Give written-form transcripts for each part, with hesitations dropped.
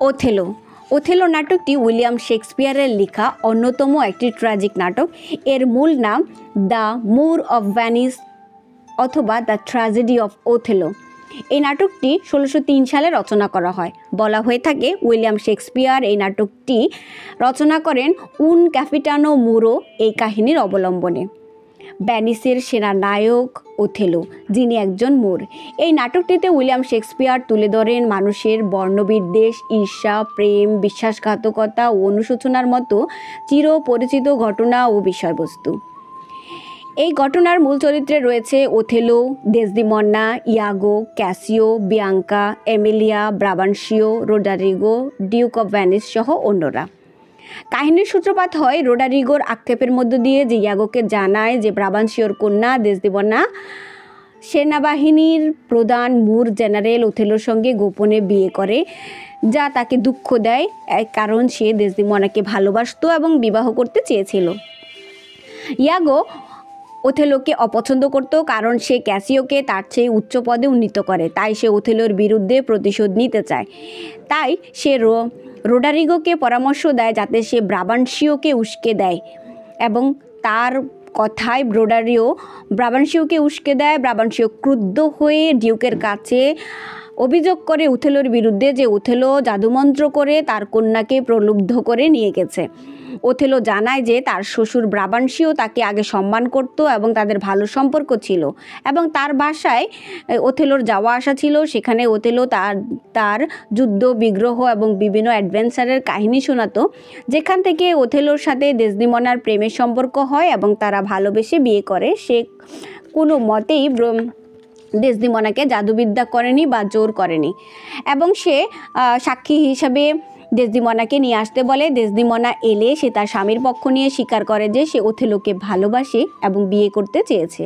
Othello Othello নাটকটি William শেক্সপিয়ারের লেখা অন্যতম একটি ট্র্যাজিক নাটক। এর মূল নাম দ্য মুর অফ ভেনিস অথবা দ্য ট্র্যাজেডি অফ ওথেলো। এই নাটকটি 1603 সালে রচনা করা হয়। বলা হয়ে থাকে উইলিয়াম শেক্সপিয়ার এই নাটকটি রচনা করেন উন ক্যাপিটানো মুরো এই কাহিনীর অবলম্বনে। ভেনিসের সেনানায়ক ওথেলো, যিনি একজন মোর। এই নাটকটিতে উইলিয়াম শেক্সপিয়ার তুলে ধরেন মানুষের বর্ণবিদ্বেষ, ঈর্ষা, প্রেম, বিশ্বাসঘাতকতা ও অনুশোচনার মতো চিরপরিচিত ঘটনা ও বিষয়বস্তু। এই ঘটনার মূল চরিত্রে রয়েছে Othello, Desdemona, Iago, Cassio, Bianca, Emilia, Brabantio, Roderigo, Duke of Venice সহ অন্যরা। কাহিনীর সূত্রপাত হয় রোডারিগোর আক্ষেপের মধ্য দিয়ে, যে ইয়াগোকে জানায় যে ব্রাবান্সিওর কন্যা ডেসডিমোনা সেনাবাহিনীর প্রধান মুর জেনারেল ওথেলোর সঙ্গে গোপনে বিয়ে করে, যা তাকে দুঃখ দেয়, কারণ সে ডেসডিমোনাকে ভালোবাসতো এবং বিবাহ করতে চেয়েছিল। ইয়াগো ওথেলোকে অপছন্দ করত, কারণ সে ক্যাসিওকে তার চেয়ে উচ্চ পদে উন্নীত করে। তাই সে ওথেলোর বিরুদ্ধে প্রতিশোধ নিতে চায়। তাই সে রোডারিগোকে পরামর্শ দেয় যাতে সে ব্রাবান্সিওকে উস্কে দেয়, এবং তার কথায় ব্রাবান্সিওকে উস্কে দেয়। ব্রাবান্সিও ক্রুদ্ধ হয়ে ডিউকের কাছে অভিযোগ করে ওথেলোর বিরুদ্ধে যে ওথেলো জাদুমন্ত্র করে তার কন্যাকে প্রলুব্ধ করে নিয়ে গেছে। ওথেলো জানায় যে তার শ্বশুর ব্রাবান্সিও তাকে আগে সম্মান করত এবং তাদের ভালো সম্পর্ক ছিল, এবং তার বাসায় ওথেলোর যাওয়া আসা ছিল। সেখানে ওথেলো তার যুদ্ধ, বিগ্রহ এবং বিভিন্ন অ্যাডভেঞ্চারের কাহিনী শোনাতো, যেখান থেকে ওথেলোর সাথে ডেসডিমোনার প্রেমের সম্পর্ক হয় এবং তারা ভালোবেসে বিয়ে করে। সে কোনো মতেই ডেসডিমোনাকে জাদুবিদ্যা করেনি বা জোর করেনি, এবং সে সাক্ষী হিসাবে ডেসডিমোনাকে নিয়ে আসতে বলে। ডেসডিমোনা এলে সে তার স্বামীর পক্ষ নিয়ে স্বীকার করে যে সে ওথেলোকে ভালোবাসে এবং বিয়ে করতে চেয়েছে,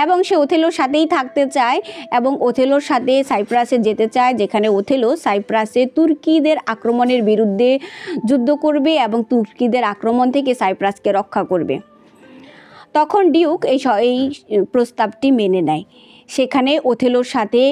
এবং সে ওথেলোর সাথেই থাকতে চায় এবং ওথেলোর সাথে সাইপ্রাসে যেতে চায়, যেখানে ওথেলো সাইপ্রাসে তুর্কিদের আক্রমণের বিরুদ্ধে যুদ্ধ করবে এবং তুর্কিদের আক্রমণ থেকে সাইপ্রাসকে রক্ষা করবে। তখন ডিউক এই প্রস্তাবটি মেনে নেয়। সেখানে ওথেলোর সাথে